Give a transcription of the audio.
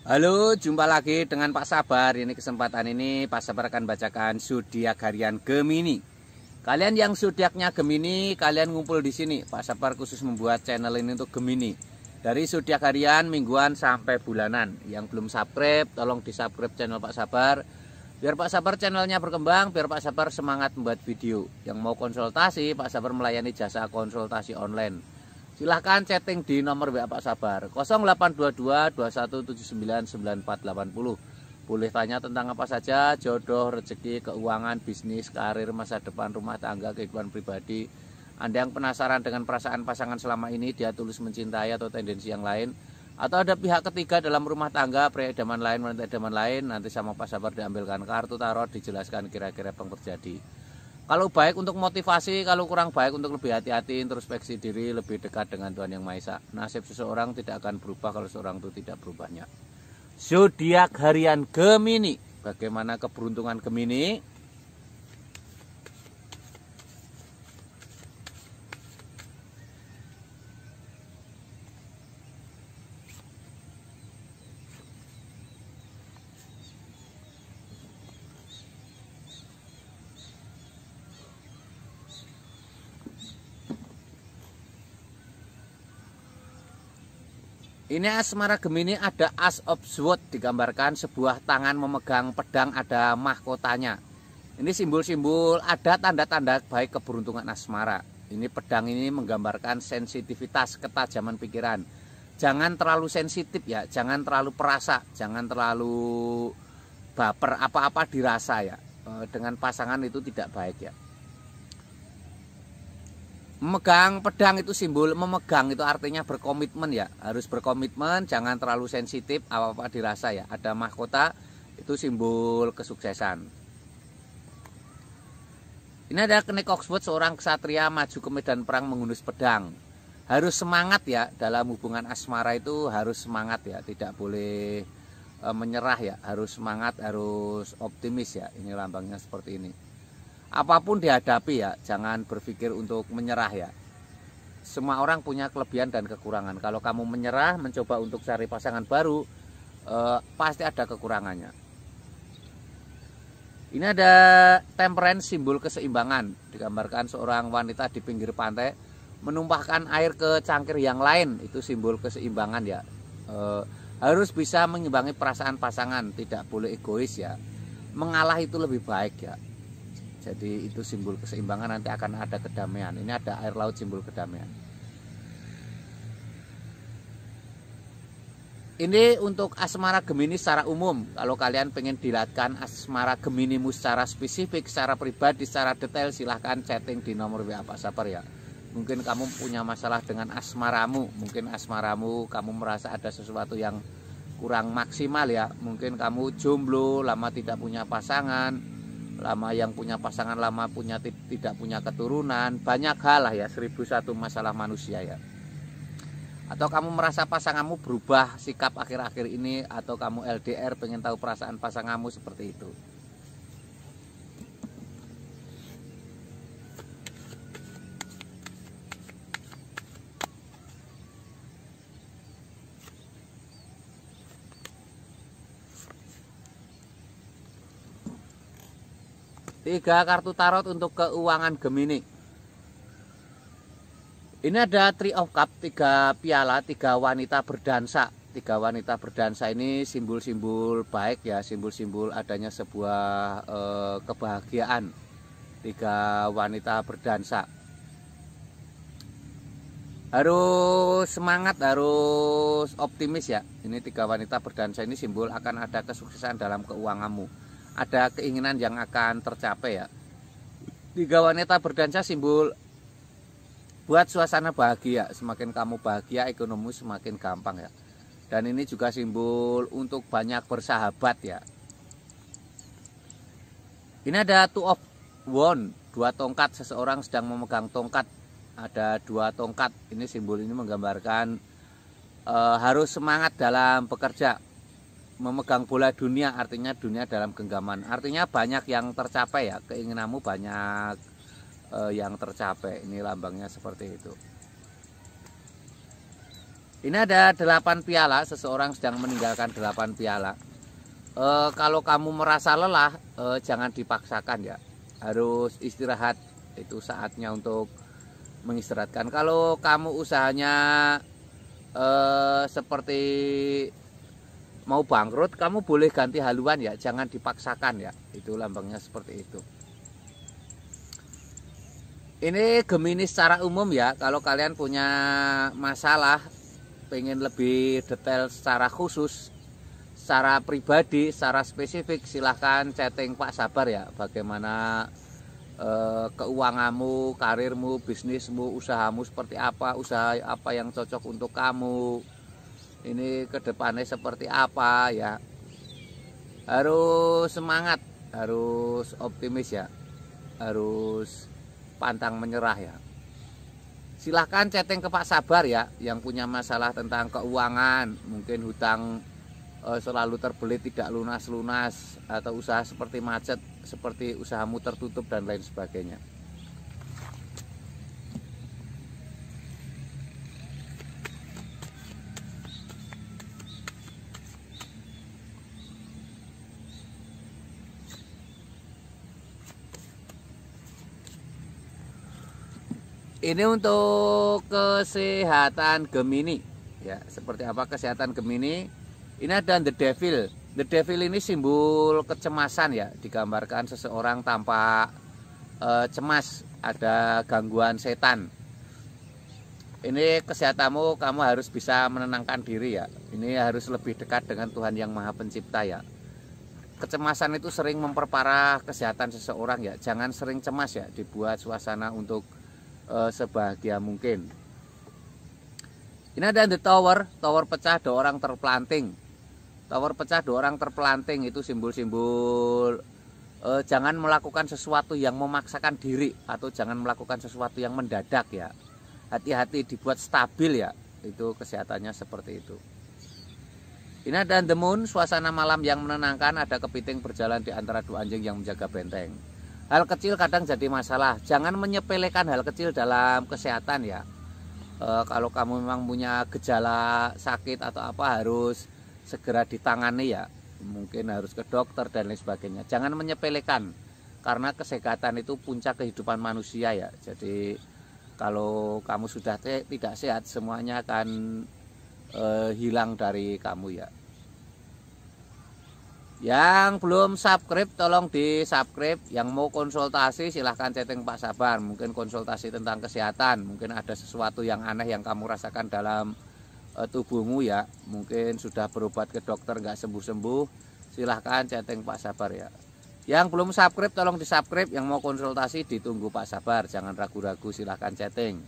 Halo, jumpa lagi dengan Pak Sabar. Ini kesempatan ini Pak Sabar akan bacakan zodiak harian Gemini. Kalian yang zodiaknya Gemini, kalian ngumpul di sini. Pak Sabar khusus membuat channel ini untuk Gemini. Dari zodiak harian, mingguan sampai bulanan. Yang belum subscribe, tolong di-subscribe channel Pak Sabar. Biar Pak Sabar channelnya berkembang, biar Pak Sabar semangat membuat video. Yang mau konsultasi, Pak Sabar melayani jasa konsultasi online. Silahkan chatting di nomor WA Pak Sabar 0822 2179 9480. Boleh tanya tentang apa saja, jodoh, rezeki, keuangan, bisnis, karir, masa depan, rumah tangga, kehidupan pribadi. Anda yang penasaran dengan perasaan pasangan selama ini, dia tulus mencintai atau tendensi yang lain, atau ada pihak ketiga dalam rumah tangga, pria idaman lain, wanita idaman lain, nanti sama Pak Sabar diambilkan kartu tarot, dijelaskan kira-kira apa yang terjadi. Kalau baik untuk motivasi, kalau kurang baik untuk lebih hati-hati, introspeksi diri, lebih dekat dengan Tuhan Yang Maha Esa. Nasib seseorang tidak akan berubah kalau seorang itu tidak berubahnya. Zodiak harian Gemini. Bagaimana keberuntungan Gemini? Ini asmara Gemini ada As of Swords, digambarkan sebuah tangan memegang pedang, ada mahkotanya. Ini simbol-simbol, ada tanda-tanda baik keberuntungan asmara. Ini pedang ini menggambarkan sensitivitas, ketajaman pikiran. Jangan terlalu sensitif ya, jangan terlalu perasa, jangan terlalu baper, apa-apa dirasa ya. Dengan pasangan itu tidak baik ya. Memegang pedang itu simbol, memegang itu artinya berkomitmen ya, harus berkomitmen, jangan terlalu sensitif, apa-apa dirasa ya. Ada mahkota itu simbol kesuksesan. Ini ada Knight of Swords, seorang ksatria maju ke medan perang menghunus pedang. Harus semangat ya, dalam hubungan asmara itu harus semangat ya, tidak boleh menyerah ya, harus semangat, harus optimis ya. Ini lambangnya seperti ini. Apapun dihadapi ya, jangan berpikir untuk menyerah ya. Semua orang punya kelebihan dan kekurangan. Kalau kamu menyerah, mencoba untuk cari pasangan baru, pasti ada kekurangannya. Ini ada Temperance, simbol keseimbangan. Digambarkan seorang wanita di pinggir pantai menumpahkan air ke cangkir yang lain. Itu simbol keseimbangan ya. Harus bisa mengimbangi perasaan pasangan, tidak boleh egois ya. Mengalah itu lebih baik ya. Jadi itu simbol keseimbangan, nanti akan ada kedamaian. Ini ada air laut, simbol kedamaian. Ini untuk asmara Gemini secara umum. Kalau kalian pengen dilihatkan asmara Geminimu secara spesifik, secara pribadi, secara detail, silahkan chatting di nomor WA Pak Sabar ya. Mungkin kamu punya masalah dengan asmaramu. Mungkin asmaramu kamu merasa ada sesuatu yang kurang maksimal ya. Mungkin kamu jomblo, lama tidak punya pasangan, lama yang punya pasangan lama tidak punya keturunan, banyak hal lah ya, 1001 masalah manusia ya. Atau kamu merasa pasanganmu berubah sikap akhir-akhir ini, atau kamu LDR pengen tahu perasaan pasanganmu, seperti itu. Tiga kartu tarot untuk keuangan Gemini. Ini ada Three of Cups, 3 piala, 3 wanita berdansa. 3 wanita berdansa ini simbol-simbol baik ya, simbol-simbol adanya sebuah kebahagiaan. 3 wanita berdansa. Harus semangat, harus optimis ya. Ini 3 wanita berdansa ini simbol akan ada kesuksesan dalam keuanganmu. Ada keinginan yang akan tercapai ya. 3 wanita berdansa simbol buat suasana bahagia. Semakin kamu bahagia, ekonomi semakin gampang ya. Dan ini juga simbol untuk banyak bersahabat ya. Ini ada Two of Wands, 2 tongkat, seseorang sedang memegang tongkat. Ada 2 tongkat. Ini simbol ini menggambarkan harus semangat dalam bekerja. Memegang bola dunia, artinya dunia dalam genggaman, artinya banyak yang tercapai ya, keinginanmu banyak yang tercapai. Ini lambangnya seperti itu. Ini ada 8 piala, seseorang sedang meninggalkan 8 piala. Kalau kamu merasa lelah, jangan dipaksakan ya. Harus istirahat, itu saatnya untuk mengistirahatkan. Kalau kamu usahanya seperti mau bangkrut, kamu boleh ganti haluan ya, jangan dipaksakan ya. Itu lambangnya seperti itu. Ini Gemini secara umum ya, kalau kalian punya masalah pengen lebih detail secara khusus, secara pribadi, secara spesifik, silahkan chatting Pak Sabar ya. Bagaimana keuanganmu, karirmu, bisnismu, usahamu seperti apa, usaha apa yang cocok untuk kamu, ini kedepannya seperti apa ya. Harus semangat, harus optimis ya, harus pantang menyerah ya. Silahkan chatting ke Pak Sabar ya, yang punya masalah tentang keuangan, mungkin hutang selalu terbelit tidak lunas-lunas, atau usaha seperti macet, seperti usahamu tertutup dan lain sebagainya. Ini untuk kesehatan Gemini ya. Seperti apa kesehatan Gemini? Ini ada The Devil. The Devil ini simbol kecemasan ya, digambarkan seseorang tampak cemas, ada gangguan setan. Ini kesehatanmu, kamu harus bisa menenangkan diri ya. Ini harus lebih dekat dengan Tuhan Yang Maha Pencipta ya. Kecemasan itu sering memperparah kesehatan seseorang ya. Jangan sering cemas ya, dibuat suasana untuk sebahagia mungkin. Ini ada The Tower. Tower pecah, 2 orang terpelanting. Tower pecah, 2 orang terpelanting, itu simbol-simbol jangan melakukan sesuatu yang memaksakan diri, atau jangan melakukan sesuatu yang mendadak ya. Hati-hati, dibuat stabil ya. Itu kesehatannya seperti itu. Ini ada The Moon. Suasana malam yang menenangkan, ada kepiting berjalan di antara 2 anjing yang menjaga benteng. Hal kecil kadang jadi masalah. Jangan menyepelekan hal kecil dalam kesehatan ya. Kalau kamu memang punya gejala sakit atau apa, harus segera ditangani ya. Mungkin harus ke dokter dan lain sebagainya. Jangan menyepelekan, karena kesehatan itu puncak kehidupan manusia ya. Jadi kalau kamu sudah tidak sehat, semuanya akan hilang dari kamu ya. Yang belum subscribe tolong di subscribe. Yang mau konsultasi silahkan chatting Pak Sabar. Mungkin konsultasi tentang kesehatan, mungkin ada sesuatu yang aneh yang kamu rasakan dalam tubuhmu ya. Mungkin sudah berobat ke dokter nggak sembuh-sembuh, silahkan chatting Pak Sabar ya. Yang belum subscribe tolong di subscribe. Yang mau konsultasi ditunggu Pak Sabar, jangan ragu-ragu, silahkan chatting.